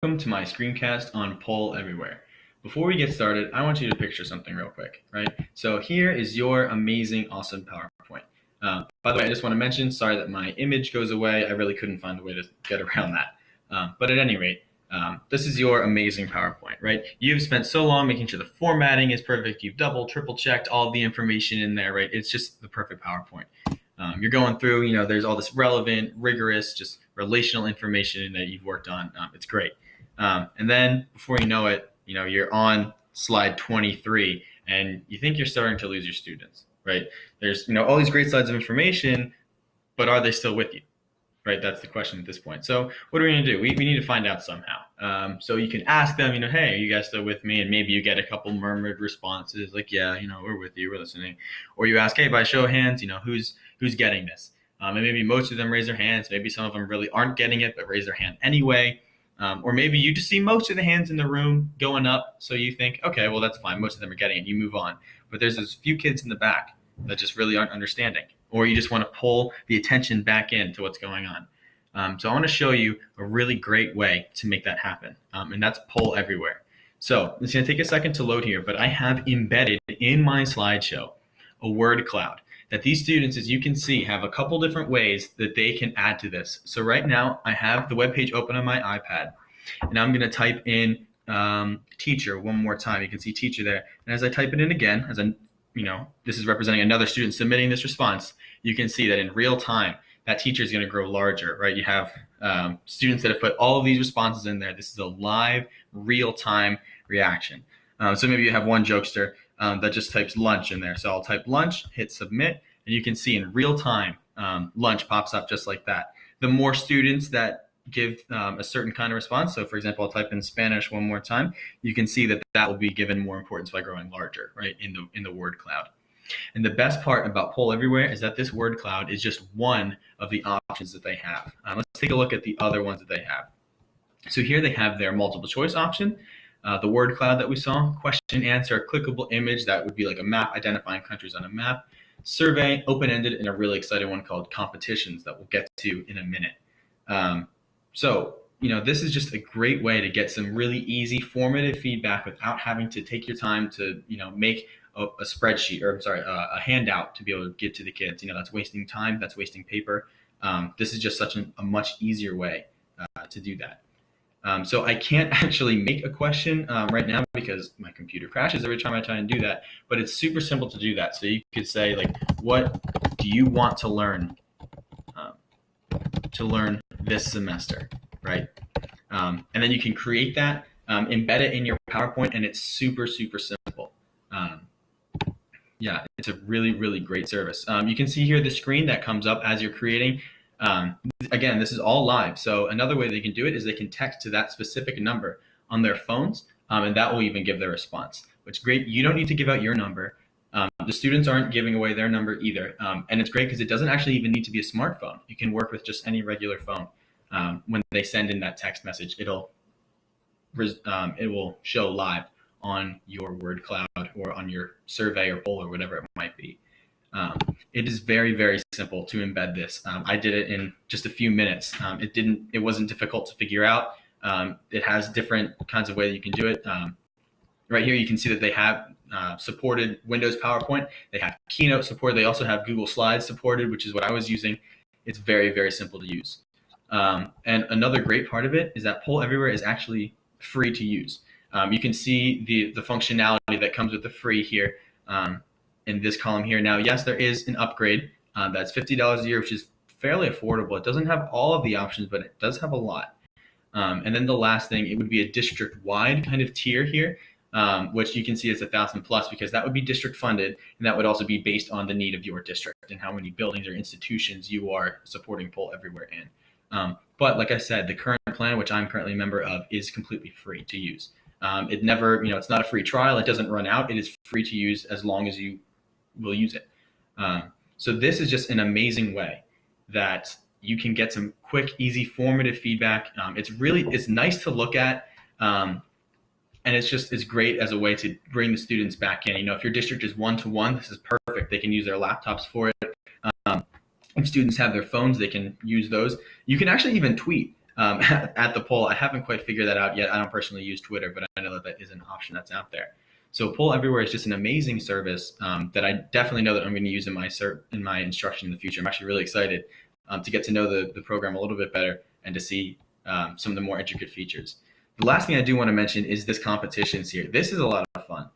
Welcome to my screencast on PollEverywhere. Before we get started, I want you to picture something real quick, right? So here is your amazing, awesome PowerPoint. By the way, I just want to mention, sorry that my image goes away. I really couldn't find a way to get around that. But at any rate, this is your amazing PowerPoint, right? You've spent so long making sure the formatting is perfect. You've double, triple checked all the information in there, right? It's just the perfect PowerPoint. You're going through, there's all this relevant, rigorous, just relational information that you've worked on. It's great. And then before you know it, you're on slide 23 and you think you're starting to lose your students, right? There's, all these great slides of information, but are they still with you? Right, that's the question at this point. So what are we going to do? We need to find out somehow. So you can ask them, hey, are you guys still with me? And maybe you get a couple murmured responses like, yeah, we're with you, we're listening. Or you ask, hey, by show of hands, who's getting this? And maybe most of them raise their hands. Maybe some of them really aren't getting it, but raise their hand anyway. Or maybe you just see most of the hands in the room going up. So you think, okay, well, that's fine. Most of them are getting it. You move on. But there's those few kids in the back that just really aren't understanding. Or you just want to pull the attention back into what's going on. So I want to show you a really great way to make that happen, and that's PollEverywhere. So it's going to take a second to load here, but I have embedded in my slideshow a word cloud that these students, as you can see, have a couple different ways that they can add to this. So right now I have the web page open on my iPad, and I'm going to type in teacher one more time. You can see teacher there. And as I type it in again, this is representing another student submitting this response, you can see that in real time, that teacher is going to grow larger, right? You have students that have put all of these responses in there. This is a live, real-time reaction. So maybe you have one jokester that just types lunch in there. So I'll type lunch, hit submit, and you can see in real time, lunch pops up just like that. The more students that give a certain kind of response, so for example, I'll type in Spanish one more time, you can see that that will be given more importance by growing larger, right, in the word cloud. And the best part about PollEverywhere is that this word cloud is just one of the options that they have. Let's take a look at the other ones that they have. So here they have their multiple choice option, the word cloud that we saw, question, answer, clickable image, that would be like a map identifying countries on a map, survey, open-ended, and a really exciting one called competitions that we'll get to in a minute. This is just a great way to get some really easy formative feedback without having to take your time to, make a spreadsheet, or a handout to be able to give to the kids. That's wasting time, that's wasting paper. This is just such a much easier way to do that. So I can't actually make a question right now because my computer crashes every time I try and do that, but it's super simple to do that. So you could say, like, what do you want to learn this semester, right? And then you can create that, embed it in your PowerPoint, and it's super, super simple. Yeah, it's a really, really great service. You can see here the screen that comes up as you're creating. Again, this is all live. So another way they can do it is they can text to that specific number on their phones, and that will even give their response, which is great. You don't need to give out your number. The students aren't giving away their number either. And it's great because it doesn't actually even need to be a smartphone. You can work with just any regular phone. When they send in that text message, it will show live on your word cloud or on your survey or poll or whatever it might be. It is very, very simple to embed this. I did it in just a few minutes. It wasn't difficult to figure out. It has different kinds of ways you can do it. Right here, you can see that they have supported Windows PowerPoint. They have Keynote support. They also have Google Slides supported, which is what I was using. It's very, very simple to use. And another great part of it is that PollEverywhere is actually free to use. You can see the functionality that comes with the free here in this column here. Now, yes, there is an upgrade that's $50 a year, which is fairly affordable. It doesn't have all of the options, but it does have a lot. And then the last thing, it would be a district-wide kind of tier here, which you can see is 1,000 plus, because that would be district funded, and that would also be based on the need of your district and how many buildings or institutions you are supporting PollEverywhere in. But like I said, the current plan, which I'm currently a member of, is completely free to use. It never, it's not a free trial. It doesn't run out. It is free to use as long as you will use it. So this is just an amazing way that you can get some quick, easy, formative feedback. It's nice to look at. And it's great as a way to bring the students back in. If your district is one-to-one, this is perfect. They can use their laptops for it. If students have their phones, they can use those. You can actually even tweet. at the poll. I haven't quite figured that out yet. I don't personally use Twitter, but I know that that is an option that's out there. So PollEverywhere is just an amazing service that I definitely know that I'm going to use in my instruction in the future. I'm actually really excited to get to know the program a little bit better and to see some of the more intricate features. The last thing I do want to mention is this competitions here. This is a lot of fun.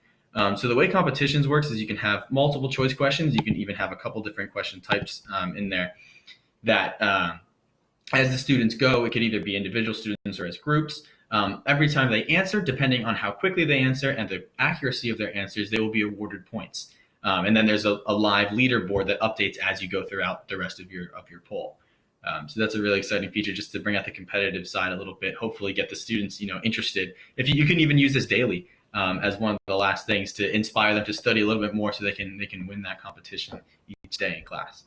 So the way competitions works is you can have multiple choice questions. You can even have a couple different question types in there that as the students go, it could either be individual students or as groups. Every time they answer, depending on how quickly they answer and the accuracy of their answers, they will be awarded points. And then there's a live leaderboard that updates as you go throughout the rest of your poll. So that's a really exciting feature, just to bring out the competitive side a little bit. Hopefully, get the students interested. If you can even use this daily as one of the last things to inspire them to study a little bit more, so they can win that competition each day in class.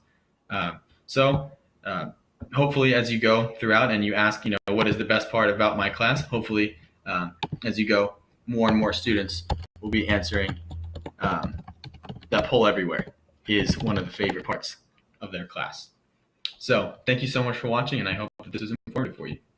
Hopefully, as you go throughout and you ask, what is the best part about my class? Hopefully, as you go, more and more students will be answering that PollEverywhere is one of the favorite parts of their class. So thank you so much for watching, and I hope that this is informative for you.